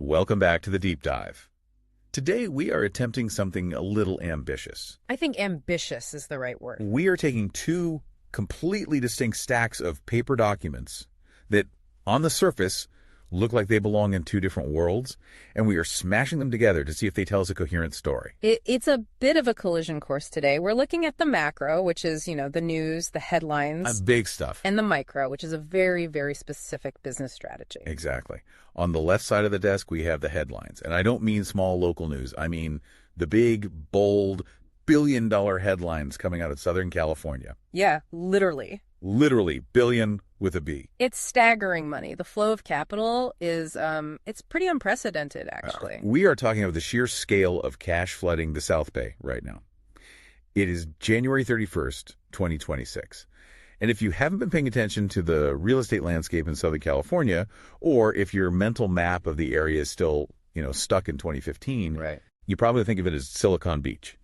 Welcome back to the Deep Dive. Today we are attempting something a little ambitious. I think ambitious is the right word. We are taking two completely distinct stacks of paper documents that, on the surface, look like they belong in two different worlds, and we are smashing them together to see if they tell us a coherent story. It's a bit of a collision course today. We're looking at the macro, which is, the news, the headlines. Big stuff. And the micro, which is a very, very specific business strategy. Exactly. On the left side of the desk, we have the headlines. And I don't mean small local news. I mean the big, bold, billion-dollar headlines coming out of Southern California. Yeah, literally. Literally, billion with a B. It's staggering money. The flow of capital is, it's pretty unprecedented, actually. We are talking about the sheer scale of cash flooding the South Bay right now. It is January 31st, 2026. And if you haven't been paying attention to the real estate landscape in Southern California, or if your mental map of the area is still, stuck in 2015, right, you probably think of it as Silicon Beach.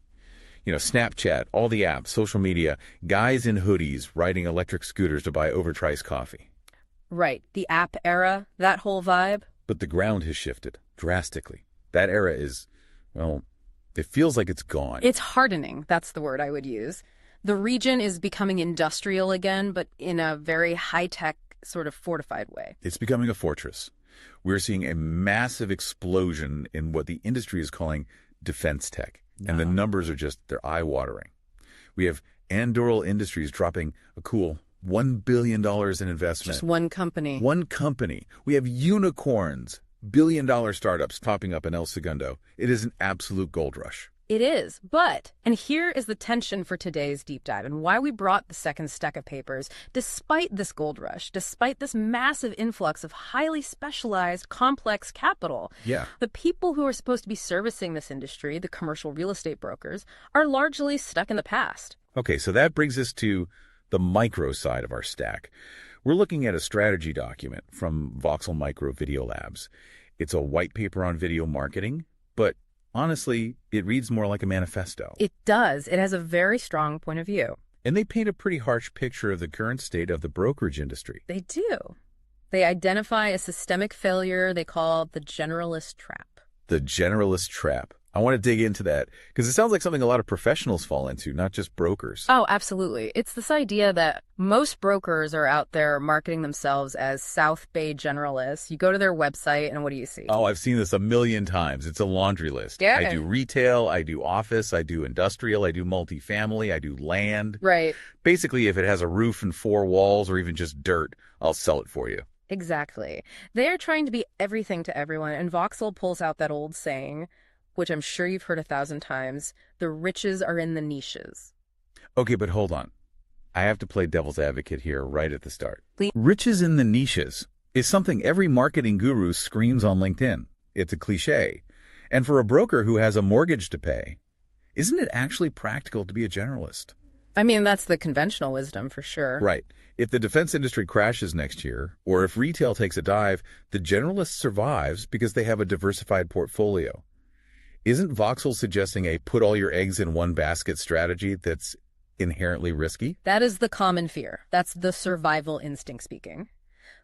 Snapchat, all the apps, social media, guys in hoodies riding electric scooters to buy overpriced coffee. Right. The app era, that whole vibe. But the ground has shifted drastically. That era is, it feels like it's gone. It's hardening. That's the word I would use. The region is becoming industrial again, but in a very high-tech, sort of fortified way. It's becoming a fortress. We're seeing a massive explosion in what the industry is calling defense tech. And the numbers are they're eye-watering. We have Anduril Industries dropping a cool $1 billion in investment. Just one company. One company. We have unicorns, billion-dollar startups popping up in El Segundo. It is an absolute gold rush. It is, and here is the tension for today's deep dive and why we brought the second stack of papers, despite this gold rush, despite this massive influx of highly specialized, complex capital. Yeah. The people who are supposed to be servicing this industry, the commercial real estate brokers, are largely stuck in the past. Okay, so that brings us to the micro side of our stack. We're looking at a strategy document from Voxel Micro Video Labs. It's a white paper on video marketing, but honestly, it reads more like a manifesto. It does. It has a very strong point of view. And they paint a pretty harsh picture of the current state of the brokerage industry. They do. They identify a systemic failure they call the generalist trap. The generalist trap. I want to dig into that because it sounds like something a lot of professionals fall into, not just brokers. Oh, absolutely. It's this idea that most brokers are out there marketing themselves as South Bay generalists. You go to their website and what do you see? Oh, I've seen this a million times. It's a laundry list. Yeah. I do retail, I do office, I do industrial, I do multifamily, I do land. Right. Basically, if it has a roof and four walls or even just dirt, I'll sell it for you. Exactly. They are trying to be everything to everyone, and Voxel pulls out that old saying, which I'm sure you've heard 1,000 times, the riches are in the niches. Okay, but hold on. I have to play devil's advocate here right at the start. Riches in the niches is something every marketing guru screams on LinkedIn. It's a cliche. And for a broker who has a mortgage to pay, isn't it actually practical to be a generalist? I mean, that's the conventional wisdom for sure. Right. If the defense industry crashes next year, or if retail takes a dive, the generalist survives because they have a diversified portfolio. Isn't Voxel suggesting a put all your eggs in one basket strategy that's inherently risky? That is the common fear. That's the survival instinct speaking.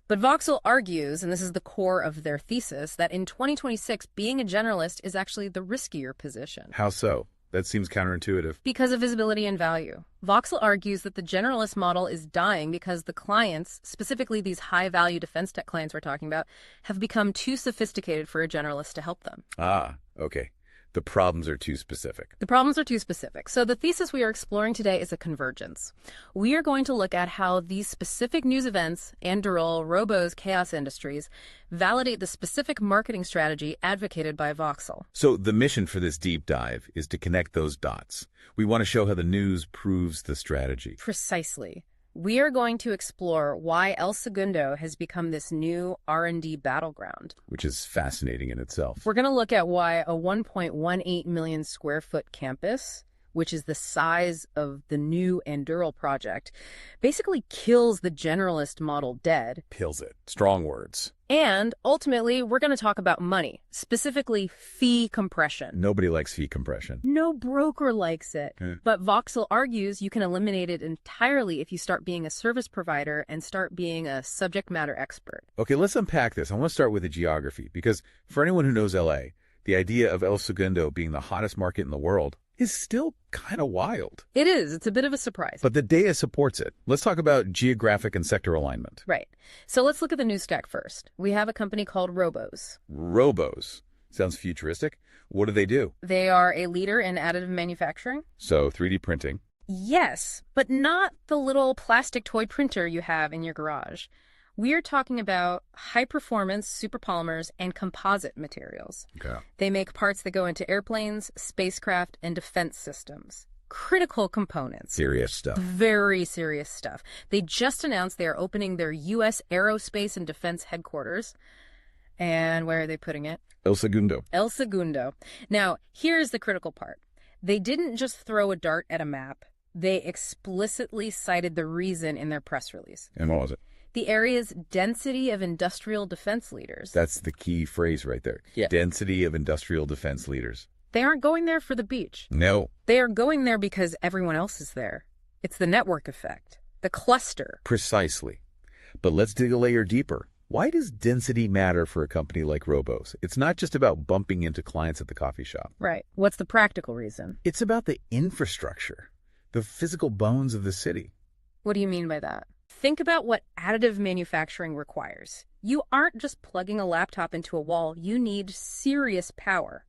But Voxel argues, and this is the core of their thesis, that in 2026, being a generalist is actually the riskier position. How so? That seems counterintuitive. Because of visibility and value. Voxel argues that the generalist model is dying because the clients, specifically these high-value defense tech clients we're talking about, have become too sophisticated for a generalist to help them. Ah, okay. The problems are too specific. The problems are too specific. So the thesis we are exploring today is a convergence. We are going to look at how these specific news events, Anduril, Robo's chaos industries, validate the specific marketing strategy advocated by Voxel. So the mission for this deep dive is to connect those dots. We want to show how the news proves the strategy. Precisely. We are going to explore why El Segundo has become this new R&D battleground. Which is fascinating in itself. We're going to look at why a 1.18 million square foot campus which is the size of the new Anduril project, basically kills the generalist model dead. Kills it. Strong words. And ultimately, we're going to talk about money, specifically fee compression. Nobody likes fee compression. No broker likes it. Yeah. But Voxel argues you can eliminate it entirely if you start being a service provider and start being a subject matter expert. Okay, let's unpack this. I want to start with the geography, because for anyone who knows LA, the idea of El Segundo being the hottest market in the world is still kind of wild. It is. It's a bit of a surprise. But the data supports it. Let's talk about geographic and sector alignment. Right. So let's look at the news stack first. We have a company called Robos. Robos. Sounds futuristic. What do they do? They are a leader in additive manufacturing. So 3D printing. Yes, but not the little plastic toy printer you have in your garage. We're talking about high-performance superpolymers and composite materials. Okay. They make parts that go into airplanes, spacecraft, and defense systems. Critical components. Serious stuff. Very serious stuff. They just announced they are opening their U.S. Aerospace and Defense headquarters. And where are they putting it? El Segundo. El Segundo. Now, here's the critical part. They didn't just throw a dart at a map. They explicitly cited the reason in their press release. And what was it? The area's density of industrial defense leaders. That's the key phrase right there. Yeah. Density of industrial defense leaders. They aren't going there for the beach. No. They are going there because everyone else is there. It's the network effect, the cluster. Precisely. But let's dig a layer deeper. Why does density matter for a company like Robos? It's not just about bumping into clients at the coffee shop. Right. What's the practical reason? It's about the infrastructure, the physical bones of the city. What do you mean by that? Think about what additive manufacturing requires. You aren't just plugging a laptop into a wall. You need serious power.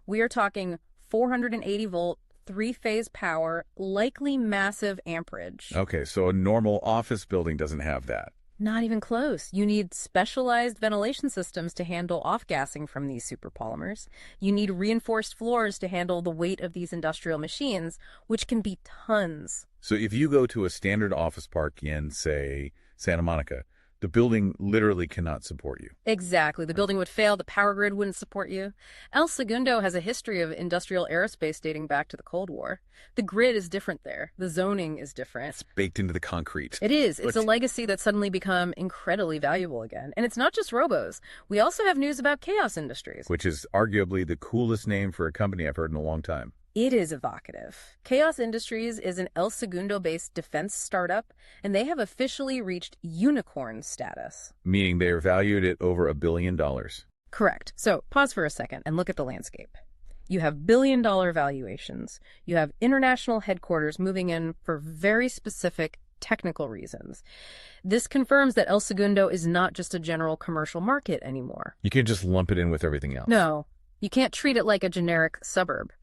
We are talking 480-volt, three-phase power, likely massive amperage. Okay, so a normal office building doesn't have that. Not even close. You need specialized ventilation systems to handle off-gassing from these superpolymers. You need reinforced floors to handle the weight of these industrial machines, which can be tons. So if you go to a standard office park in, say, Santa Monica, the building literally cannot support you. Exactly. The building would fail. The power grid wouldn't support you. El Segundo has a history of industrial aerospace dating back to the Cold War. The grid is different there. The zoning is different. It's baked into the concrete. It is. It's a legacy that's suddenly become incredibly valuable again. And it's not just Robos. We also have news about Chaos Industries. Which is arguably the coolest name for a company I've heard in a long time. It is evocative. Chaos Industries is an El Segundo-based defense startup, and they have officially reached unicorn status. Meaning they are valued at over $1 billion. Correct. So pause for a second and look at the landscape. You have billion-dollar valuations. You have international headquarters moving in for very specific technical reasons. This confirms that El Segundo is not just a general commercial market anymore. You can't just lump it in with everything else. No, you can't treat it like a generic suburb.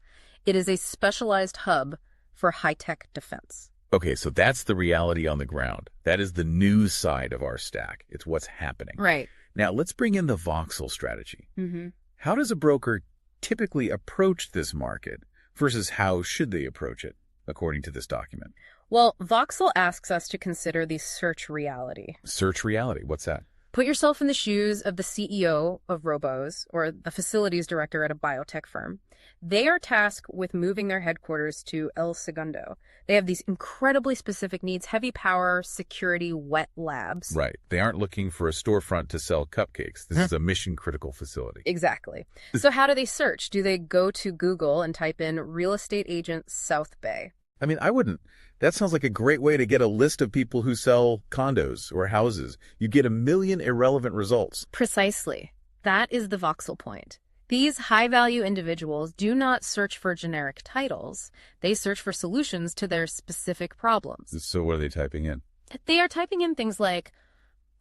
It is a specialized hub for high-tech defense. Okay, so that's the reality on the ground. That is the news side of our stack. It's what's happening. Right. Now, let's bring in the Voxel strategy. Mm-hmm. How does a broker typically approach this market versus how should they approach it, according to this document? Well, Voxel asks us to consider the search reality. Search reality, what's that? Put yourself in the shoes of the CEO of Robos or the facilities director at a biotech firm. They are tasked with moving their headquarters to El Segundo. They have these incredibly specific needs, heavy power, security, wet labs. Right. They aren't looking for a storefront to sell cupcakes. This is a mission-critical facility. Exactly. So how do they search? Do they go to Google and type in real estate agent South Bay? I mean, I wouldn't. That sounds like a great way to get a list of people who sell condos or houses. You get 1 million irrelevant results. Precisely. That is the Voxel point. These high-value individuals do not search for generic titles. They search for solutions to their specific problems. So what are they typing in? They are typing in things like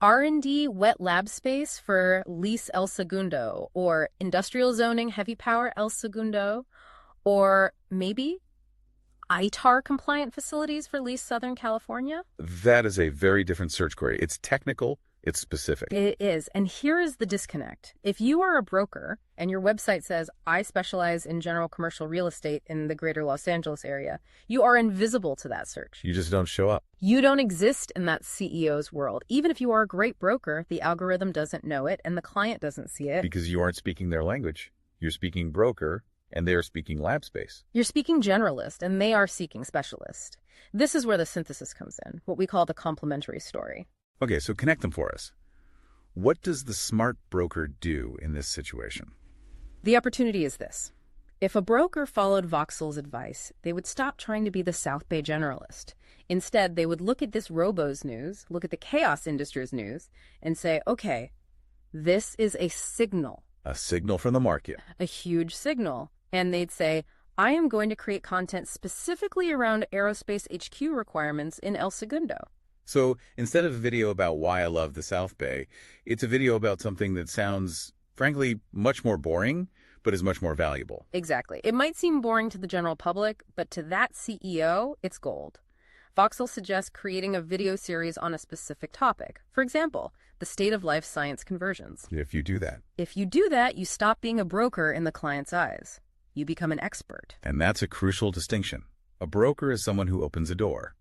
R&D wet lab space for lease El Segundo, or industrial zoning heavy power El Segundo, or maybe ITAR-compliant facilities for lease Southern California? That is a very different search query. It's technical. It's specific. It is. And here is the disconnect. If you are a broker and your website says, I specialize in general commercial real estate in the greater Los Angeles area, you are invisible to that search. You just don't show up. You don't exist in that CEO's world. Even if you are a great broker, the algorithm doesn't know it and the client doesn't see it. Because you aren't speaking their language. You're speaking broker and they are speaking lab space. You're speaking generalist, and they are seeking specialist. This is where the synthesis comes in, what we call the complementary story. Okay, so connect them for us. What does the smart broker do in this situation? The opportunity is this. If a broker followed Voxel's advice, they would stop trying to be the South Bay generalist. Instead, they would look at this robo's news, look at the chaos industry's news, and say, okay, this is a signal. A signal from the market. A huge signal. And they'd say, I am going to create content specifically around aerospace HQ requirements in El Segundo. So instead of a video about why I love the South Bay, it's a video about something that sounds, frankly, much more boring, but is much more valuable. Exactly. It might seem boring to the general public, but to that CEO, it's gold. Voxel suggests creating a video series on a specific topic. For example, the state of life science conversions. If you do that. If you do that, you stop being a broker in the client's eyes. You become an expert. And that's a crucial distinction. A broker is someone who opens a door.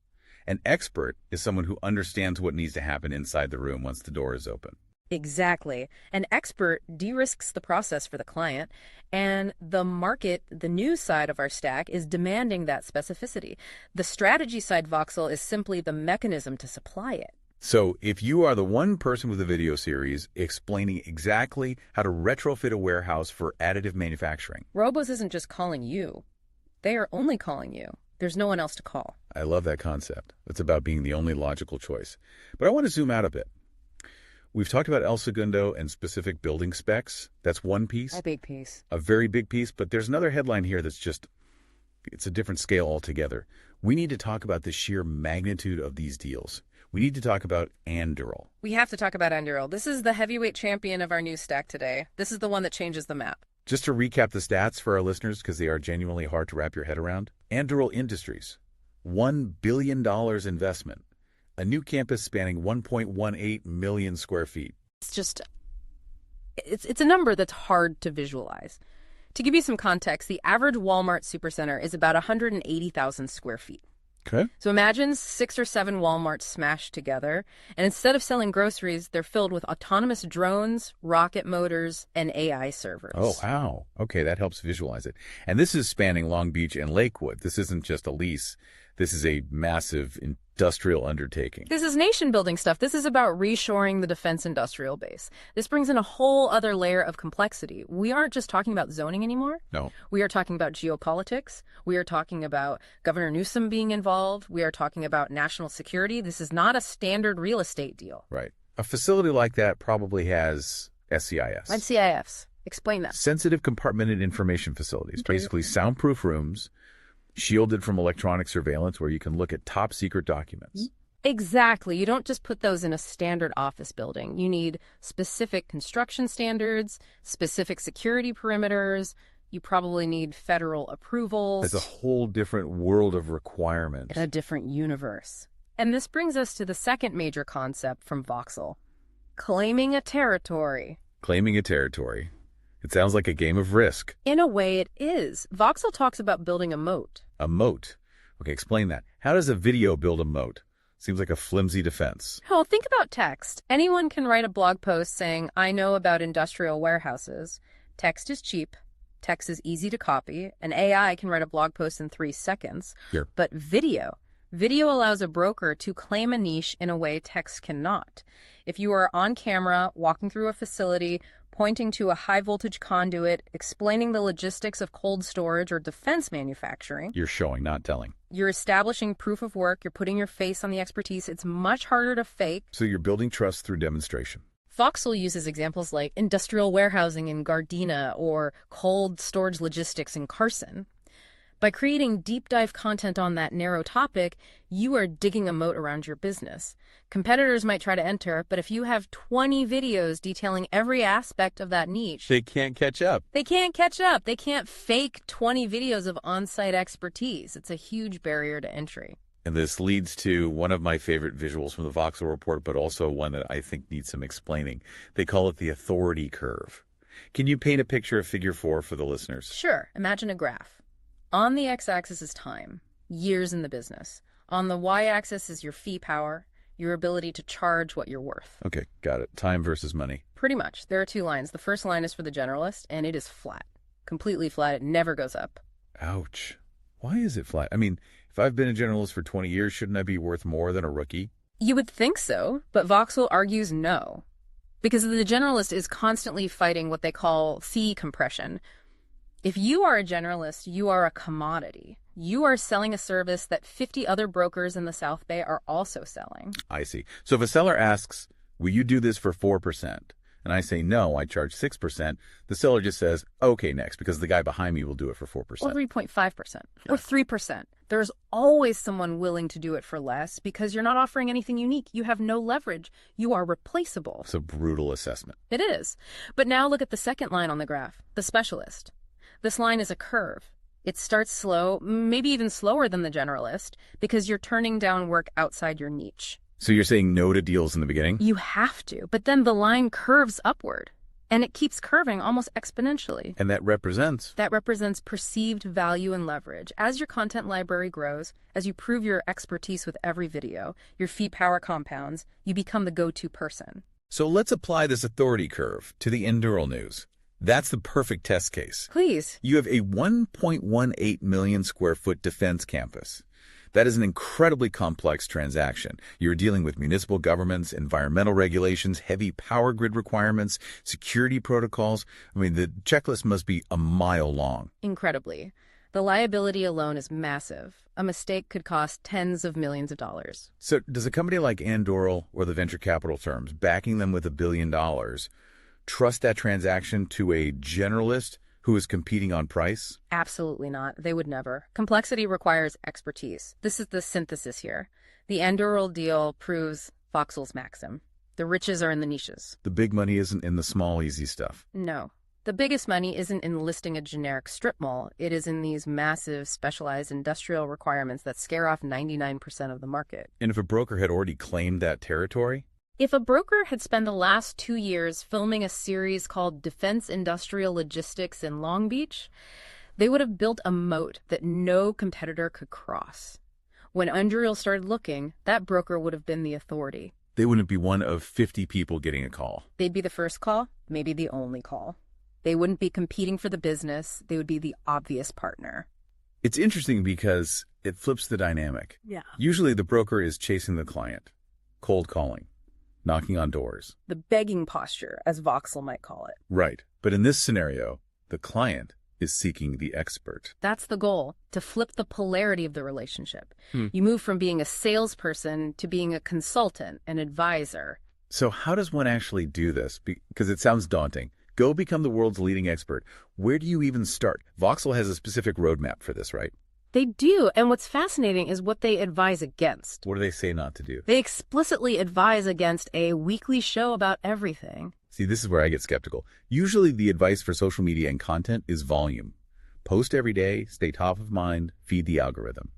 An expert is someone who understands what needs to happen inside the room once the door is open. Exactly. An expert de-risks the process for the client, and the market, the news side of our stack, is demanding that specificity. The strategy side, Voxel, is simply the mechanism to supply it. So if you are the one person with a video series explaining exactly how to retrofit a warehouse for additive manufacturing. Robos isn't just calling you. They are only calling you. There's no one else to call. I love that concept. It's about being the only logical choice. But I want to zoom out a bit. We've talked about El Segundo and specific building specs. That's one piece. A big piece. A very big piece. But there's another headline here that's just, it's a different scale altogether. We need to talk about the sheer magnitude of these deals. We need to talk about Anduril. We have to talk about Anduril. This is the heavyweight champion of our news stack today. This is the one that changes the map. Just to recap the stats for our listeners, because they are genuinely hard to wrap your head around. Anduril Industries, $1 billion investment. A new campus spanning 1.18 million square feet. It's just, it's a number that's hard to visualize. To give you some context, the average Walmart supercenter is about 180,000 square feet. Okay. So imagine 6 or 7 Walmarts smashed together, and instead of selling groceries, they're filled with autonomous drones, rocket motors, and AI servers. Oh, wow. Okay, that helps visualize it. And this is spanning Long Beach and Lakewood. This isn't just a lease. This is a massive industrial undertaking. This is nation-building stuff. This is about reshoring the defense industrial base. This brings in a whole other layer of complexity. We aren't just talking about zoning anymore. No. We are talking about geopolitics. We are talking about Governor Newsom being involved. We are talking about national security. This is not a standard real estate deal. Right. A facility like that probably has SCIFs. What CIFs? Explain that. Sensitive compartmented information facilities. Basically soundproof rooms, shielded from electronic surveillance where you can look at top secret documents. Exactly. You don't just put those in a standard office building. You need specific construction standards, specific security perimeters. You probably need federal approvals. It's a whole different world of requirements. In a different universe. And this brings us to the second major concept from Voxel. Claiming a territory. Claiming a territory. It sounds like a game of Risk. In a way, it is. Voxel talks about building a moat. A moat. Okay, explain that. How does a video build a moat? Seems like a flimsy defense. Oh, think about text. Anyone can write a blog post saying, I know about industrial warehouses. Text is cheap. Text is easy to copy. An AI can write a blog post in 3 seconds. Here. But video allows a broker to claim a niche in a way text cannot. If you are on camera, walking through a facility, pointing to a high-voltage conduit, explaining the logistics of cold storage or defense manufacturing. You're showing, not telling. You're establishing proof of work. You're putting your face on the expertise. It's much harder to fake. So you're building trust through demonstration. Voxel uses examples like industrial warehousing in Gardena or cold storage logistics in Carson. By creating deep dive content on that narrow topic, you are digging a moat around your business. Competitors might try to enter, but if you have 20 videos detailing every aspect of that niche, they can't catch up. They can't catch up. They can't fake 20 videos of on-site expertise. It's a huge barrier to entry. And this leads to one of my favorite visuals from the Voxel report, but also one that I think needs some explaining. They call it the authority curve. Can you paint a picture of figure 4 for the listeners? Sure. Imagine a graph. On the x-axis is time, years in the business. On the y-axis is your fee power, your ability to charge what you're worth. Okay, got it. Time versus money. Pretty much. There are 2 lines. The first line is for the generalist, and it is flat. completely flat. It never goes up. Ouch. Why is it flat? I mean, if I've been a generalist for 20 years, shouldn't I be worth more than a rookie? You would think so, but Voxel argues no. Because the generalist is constantly fighting what they call fee compression. If you are a generalist, you are a commodity. You are selling a service that 50 other brokers in the South Bay are also selling. I see. So if a seller asks, will you do this for 4%? And I say, no, I charge 6%. The seller just says, okay, next, because the guy behind me will do it for 4%. Or 3.5%. Or 3%. There's always someone willing to do it for less because you're not offering anything unique. You have no leverage. You are replaceable. It's a brutal assessment. It is. But now look at the second line on the graph, the specialist. This line is a curve. It starts slow, maybe even slower than the generalist, because you're turning down work outside your niche. So you're saying no to deals in the beginning? You have to, but then the line curves upward, and it keeps curving almost exponentially. And that represents? That represents perceived value and leverage. As your content library grows, as you prove your expertise with every video, your fee power compounds, you become the go-to person. So let's apply this authority curve to the Endural news. That's the perfect test case. Please. You have a 1.18 million square foot defense campus. That is an incredibly complex transaction. You're dealing with municipal governments, environmental regulations, heavy power grid requirements, security protocols. I mean, the checklist must be a mile long. Incredibly. The liability alone is massive. A mistake could cost tens of millions of dollars. So does a company like Endural or the venture capital firms backing them with $1 billion trust that transaction to a generalist who is competing on price? Absolutely not. They would never. Complexity requires expertise. This is the synthesis here. The Endural deal proves Voxel's maxim. The riches are in the niches. The big money isn't in the small, easy stuff. No. The biggest money isn't in listing a generic strip mall. It is in these massive, specialized industrial requirements that scare off 99% of the market. And if a broker had already claimed that territory? If a broker had spent the last 2 years filming a series called Defense Industrial Logistics in Long Beach, they would have built a moat that no competitor could cross. When Endural started looking, that broker would have been the authority. They wouldn't be one of 50 people getting a call. They'd be the first call, maybe the only call. They wouldn't be competing for the business. They would be the obvious partner. It's interesting because it flips the dynamic. Yeah. Usually the broker is chasing the client, cold calling, knocking on doors. The begging posture, as Voxel might call it. Right. But in this scenario, the client is seeking the expert. That's the goal, to flip the polarity of the relationship. You move from being a salesperson to being a consultant, an advisor. So how does one actually do this? Because it sounds daunting. Go become the world's leading expert. Where do you even start? Voxel has a specific roadmap for this, right? They do, and what's fascinating is what they advise against. What do they say not to do? They explicitly advise against a weekly show about everything. See, this is where I get skeptical. Usually the advice for social media and content is volume. Post every day, stay top of mind, feed the algorithm.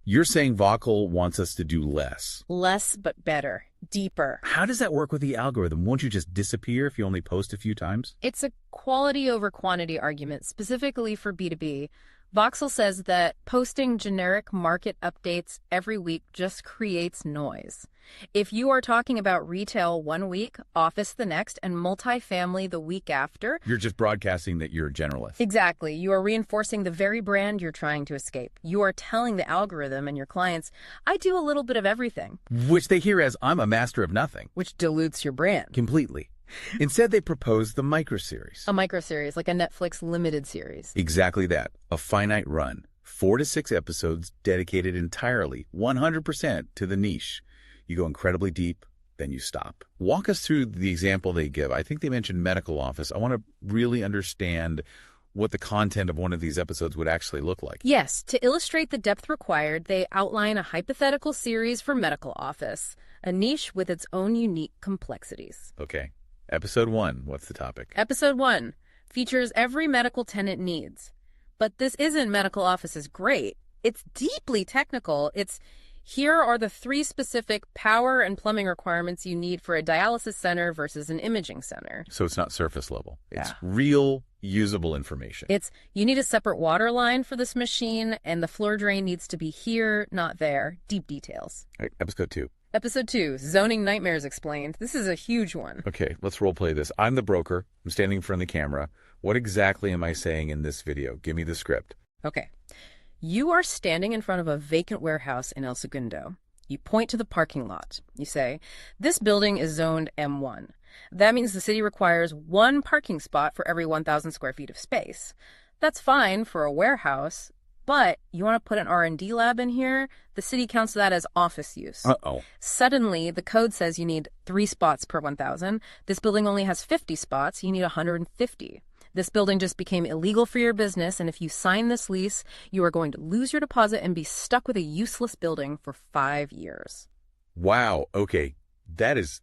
You're saying Voxel wants us to do less. Less, but better. Deeper. How does that work with the algorithm? Won't you just disappear if you only post a few times? It's a quality over quantity argument, specifically for B2B. Voxel says that posting generic market updates every week just creates noise. If you are talking about retail 1 week, office the next, and multifamily the week after, you're just broadcasting that you're a generalist. Exactly. You are reinforcing the very brand you're trying to escape. You are telling the algorithm and your clients, I do a little bit of everything. Which they hear as, I'm a master of nothing. Which dilutes your brand. Completely. Instead, they proposed the microseries. A microseries, like a Netflix limited series. Exactly that. A finite run. 4 to 6 episodes dedicated entirely, 100% to the niche. You go incredibly deep, then you stop. Walk us through the example they give. I think they mentioned medical office. I want to really understand what the content of one of these episodes would actually look like. Yes, to illustrate the depth required, they outline a hypothetical series for medical office, a niche with its own unique complexities. Okay. Episode 1, what's the topic? Episode 1 features every medical tenant needs. But this isn't medical offices great. It's deeply technical. It's here are the 3 specific power and plumbing requirements you need for a dialysis center versus an imaging center. So it's not surface level. It's real, usable information. It's you need a separate water line for this machine, and the floor drain needs to be here, not there. Deep details. All right, episode 2. Episode 2, zoning nightmares explained. This is a huge one. Okay, let's role play this. I'm the broker. I'm standing in front of the camera. What exactly am I saying in this video? Give me the script. Okay. You are standing in front of a vacant warehouse in El Segundo. You point to the parking lot. You say, this building is zoned M1. That means the city requires 1 parking spot for every 1,000 square feet of space. That's fine for a warehouse, but you want to put an R&D lab in here? The city counts that as office use. Uh-oh. Suddenly, the code says you need 3 spots per 1,000. This building only has 50 spots. You need 150. This building just became illegal for your business, and if you sign this lease, you are going to lose your deposit and be stuck with a useless building for 5 years. Wow. Okay. That's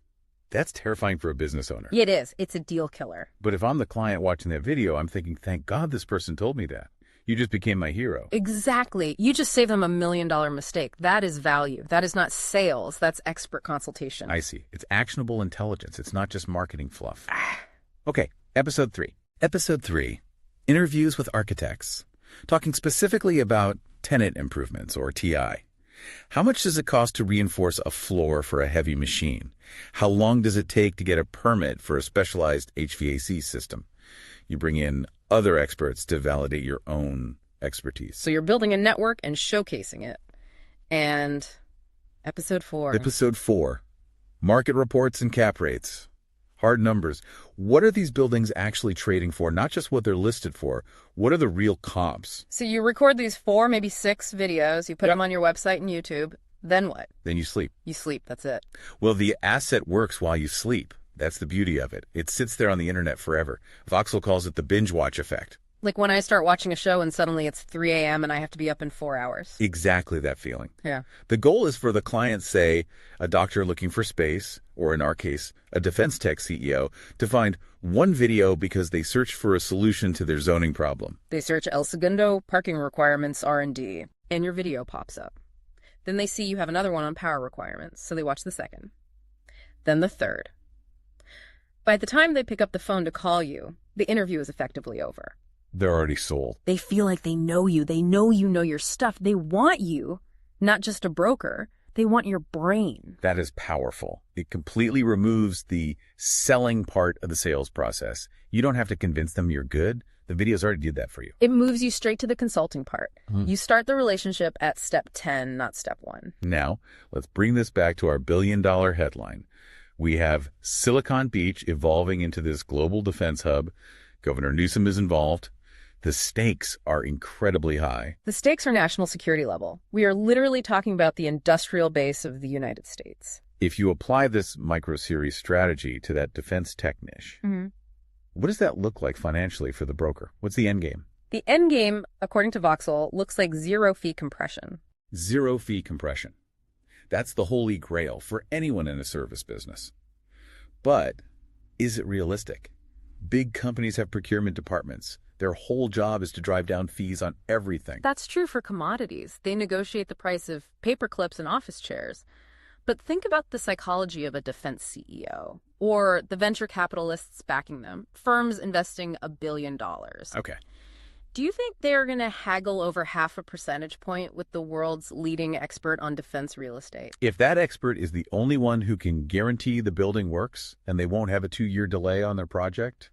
terrifying for a business owner. It is. It's a deal killer. But if I'm the client watching that video, I'm thinking, thank God this person told me that. You just became my hero. Exactly. You just saved them $1 million mistake. That is value. That is not sales. That's expert consultation. I see. It's actionable intelligence. It's not just marketing fluff. Okay. Episode 3. Episode 3. Interviews with architects. Talking specifically about tenant improvements, or TI. How much does it cost to reinforce a floor for a heavy machine? How long does it take to get a permit for a specialized HVAC system? You bring in other experts to validate your own expertise. So you're building a network and showcasing it. And episode 4. Episode 4. Market reports and cap rates. Hard numbers. What are these buildings actually trading for? Not just what they're listed for. What are the real comps? So you record these 4, maybe 6 videos. You put them on your website and YouTube. Then what? Then you sleep. You sleep. That's it. Well, the asset works while you sleep. That's the beauty of it. It sits there on the internet forever. Voxel calls it the binge watch effect. Like when I start watching a show and suddenly it's 3 a.m. and I have to be up in 4 hours. Exactly that feeling. Yeah. The goal is for the client, say, a doctor looking for space, or in our case, a defense tech CEO, to find one video because they searched for a solution to their zoning problem. They search El Segundo parking requirements R&D, and your video pops up. Then they see you have another one on power requirements, so they watch the second. Then the third. By the time they pick up the phone to call you, the interview is effectively over. They're already sold. They feel like they know you. They know you know your stuff. They want you, not just a broker. They want your brain. That is powerful. It completely removes the selling part of the sales process. You don't have to convince them you're good. The videos already did that for you. It moves you straight to the consulting part. You start the relationship at step 10, not step 1. Now, let's bring this back to our billion-dollar headline. We have Silicon Beach evolving into this global defense hub. Governor Newsom is involved. The stakes are incredibly high. The stakes are national security level. We are literally talking about the industrial base of the United States. If you apply this micro-series strategy to that defense tech niche, what does that look like financially for the broker? What's the end game? The end game, according to Voxel, looks like zero fee compression. Zero fee compression. That's the holy grail for anyone in a service business. But is it realistic? Big companies have procurement departments. Their whole job is to drive down fees on everything. That's true for commodities. They negotiate the price of paper clips and office chairs. But think about the psychology of a defense CEO or the venture capitalists backing them, firms investing $1 billion. Okay. Do you think they're going to haggle over 0.5 percentage point with the world's leading expert on defense real estate? If that expert is the only one who can guarantee the building works and they won't have a 2-year delay on their project,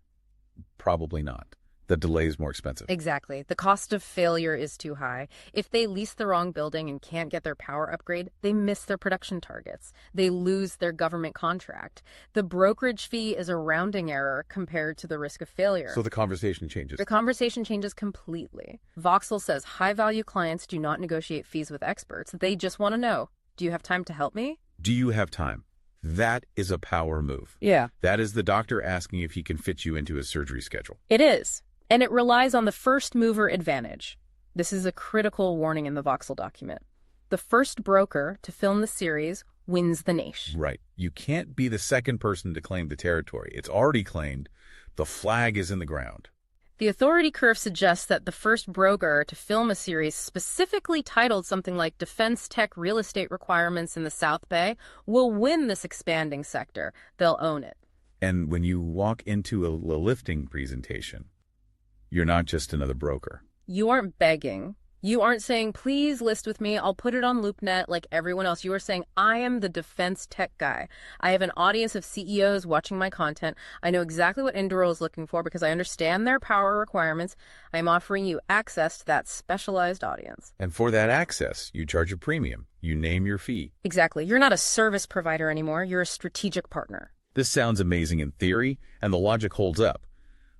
probably not. The delay is more expensive. Exactly. The cost of failure is too high. If they lease the wrong building and can't get their power upgrade, they miss their production targets. They lose their government contract. The brokerage fee is a rounding error compared to the risk of failure. So the conversation changes. The conversation changes completely. Voxel says high-value clients do not negotiate fees with experts. They just want to know, do you have time to help me? Do you have time? That is a power move. Yeah. That is the doctor asking if he can fit you into his surgery schedule. It is. And it relies on the first mover advantage. This is a critical warning in the Voxel document. The first broker to film the series wins the niche. Right. You can't be the second person to claim the territory. It's already claimed. The flag is in the ground. The authority curve suggests that the first broker to film a series specifically titled something like Defense Tech Real Estate Requirements in the South Bay will win this expanding sector. They'll own it. And when you walk into a lifting presentation, you're not just another broker. You aren't begging. You aren't saying, please list with me, I'll put it on LoopNet like everyone else. You are saying, I am the defense tech guy. I have an audience of CEOs watching my content. I know exactly what Induril is looking for because I understand their power requirements. I am offering you access to that specialized audience. And for that access, you charge a premium. You name your fee. Exactly. You're not a service provider anymore. You're a strategic partner. This sounds amazing in theory, and the logic holds up.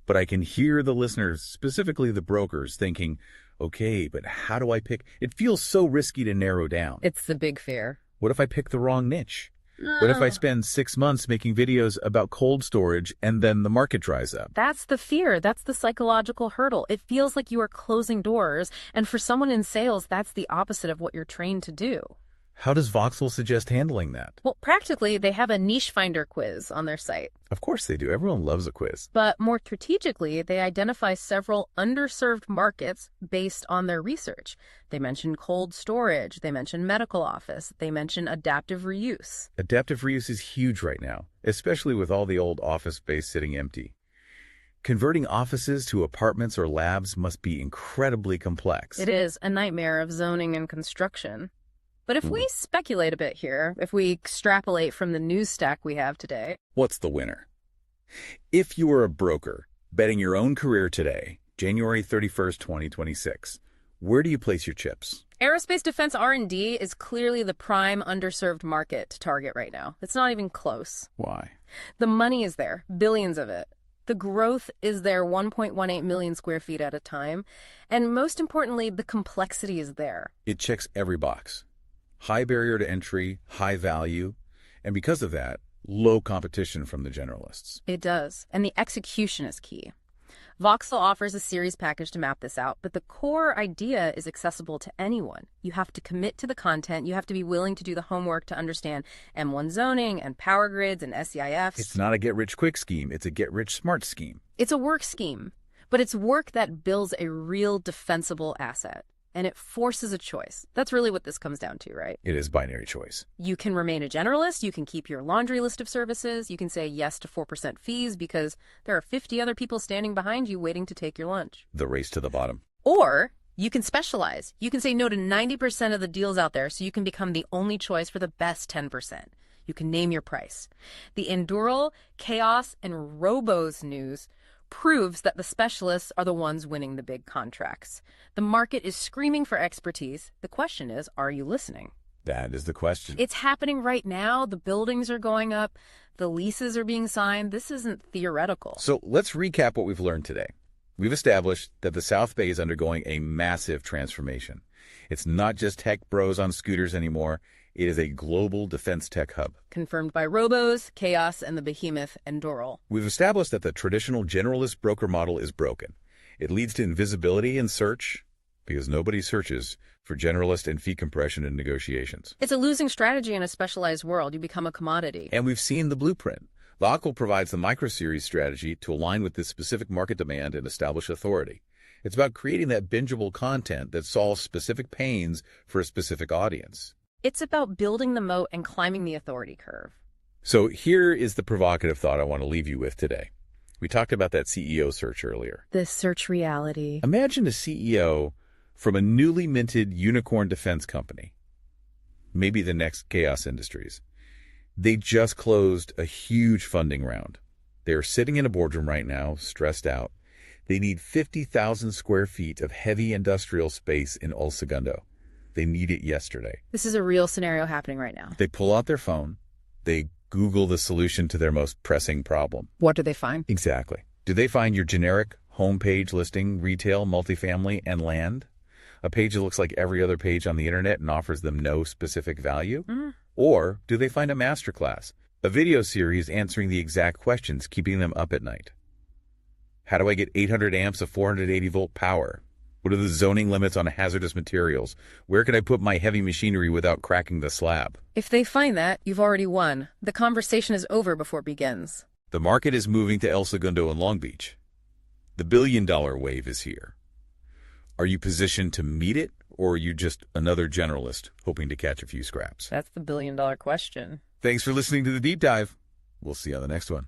But I can hear the listeners, specifically the brokers, thinking, okay, but how do I pick? It feels so risky to narrow down. It's the big fear. What if I pick the wrong niche? What if I spend 6 months making videos about cold storage and then the market dries up? That's the fear. That's the psychological hurdle. It feels like you are closing doors. And for someone in sales, that's the opposite of what you're trained to do. How does Voxel suggest handling that? Well, practically, they have a niche finder quiz on their site. Of course they do. Everyone loves a quiz. But more strategically, they identify several underserved markets based on their research. They mention cold storage. They mention medical office. They mention adaptive reuse. Adaptive reuse is huge right now, especially with all the old office space sitting empty. Converting offices to apartments or labs must be incredibly complex. It is a nightmare of zoning and construction. But if we speculate a bit here, if we extrapolate from the news stack we have today... What's the winner? If you were a broker betting your own career today, January 31st, 2026, where do you place your chips? Aerospace defense R&D is clearly the prime underserved market to target right now. It's not even close. Why? The money is there, billions of it. The growth is there, 1.18 million square feet at a time. And most importantly, the complexity is there. It checks every box. High barrier to entry, high value, and because of that, low competition from the generalists. It does, and the execution is key. Voxel offers a series package to map this out, but the core idea is accessible to anyone. You have to commit to the content. You have to be willing to do the homework to understand M1 zoning and power grids and SEIFs. It's not a get-rich-quick scheme. It's a get-rich-smart scheme. It's a work scheme, but it's work that builds a real defensible asset. And it forces a choice. That's really what this comes down to, right? It is binary choice. You can remain a generalist. You can keep your laundry list of services. You can say yes to 4% fees because there are 50 other people standing behind you waiting to take your lunch. The race to the bottom. Or you can specialize. You can say no to 90% of the deals out there so you can become the only choice for the best 10%. You can name your price. The Induril, Chaos, and Robos news proves that the specialists are the ones winning the big contracts. The market is screaming for expertise. The question is, are you listening? That is the question. It's happening right now. The buildings are going up. The leases are being signed. This isn't theoretical. So let's recap what we've learned today. We've established that the South Bay is undergoing a massive transformation. It's not just tech bros on scooters anymore. It is a global defense tech hub. Confirmed by Robos, Chaos, and the behemoth Induril. We've established that the traditional generalist broker model is broken. It leads to invisibility in search because nobody searches for generalist and fee compression in negotiations. It's a losing strategy in a specialized world. You become a commodity. And we've seen the blueprint. Voxel provides the micro-series strategy to align with this specific market demand and establish authority. It's about creating that bingeable content that solves specific pains for a specific audience. It's about building the moat and climbing the authority curve. So here is the provocative thought I want to leave you with today. We talked about that CEO search earlier. The search reality. Imagine a CEO from a newly minted unicorn defense company, maybe the next Chaos Industries. They just closed a huge funding round. They're sitting in a boardroom right now, stressed out. They need 50,000 square feet of heavy industrial space in El Segundo. They need it yesterday. This is a real scenario happening right now. They pull out their phone. They Google the solution to their most pressing problem. What do they find? Exactly. Do they find your generic homepage listing, retail, multifamily, and land? A page that looks like every other page on the internet and offers them no specific value? Or do they find a masterclass, a video series answering the exact questions, keeping them up at night? How do I get 800 amps of 480 volt power? What are the zoning limits on hazardous materials? Where can I put my heavy machinery without cracking the slab? If they find that, you've already won. The conversation is over before it begins. The market is moving to El Segundo and Long Beach. The billion-dollar wave is here. Are you positioned to meet it, or are you just another generalist hoping to catch a few scraps? That's the billion-dollar question. Thanks for listening to The Deep Dive. We'll see you on the next one.